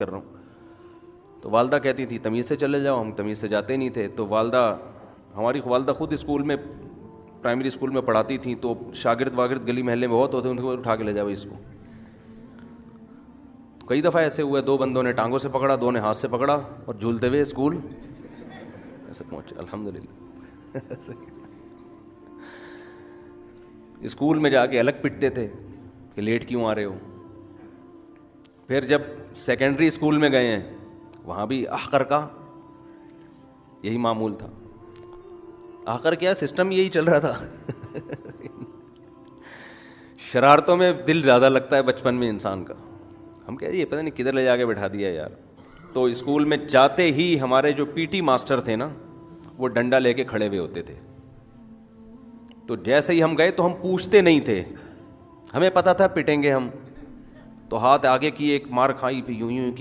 کر رہا ہوں. تو والدہ کہتی تھی تمیز سے چلے جاؤ, ہم تمیز سے جاتے نہیں تھے. تو ہماری والدہ خود اسکول میں, پرائمری اسکول میں پڑھاتی تھیں, تو شاگرد واگرد گلی محلے میں بہت ہوتے ہیں, ان کو اٹھا کے لے جاؤ اس کو. کئی دفعہ ایسے ہوئے, 2 بندوں نے ٹانگوں سے پکڑا, 2 نے ہاتھ سے پکڑا, اور جھولتے ہوئے اسکول ایسے پہنچے. الحمدللہ. اسکول میں جا کے الگ پٹتے تھے کہ لیٹ کیوں آ رہے ہو. پھر جب سیکنڈری اسکول میں گئے ہیں, وہاں بھی احقر کا یہی معمول تھا. احقر کیا, سسٹم یہی چل رہا تھا. شرارتوں میں دل زیادہ لگتا ہے بچپن میں انسان کا. ہم کہہ یہ پتہ نہیں کدھر لے جا کے بٹھا دیا یار. تو اسکول میں جاتے ہی ہمارے جو پی ٹی ماسٹر تھے نا, وہ ڈنڈا لے کے کھڑے ہوئے ہوتے تھے. تو جیسے ہی ہم گئے تو ہم پوچھتے نہیں تھے, ہمیں پتہ تھا پٹیں گے ہم. تو ہاتھ آگے کی ایک مار کھائی, پھر یوں یوں کیا,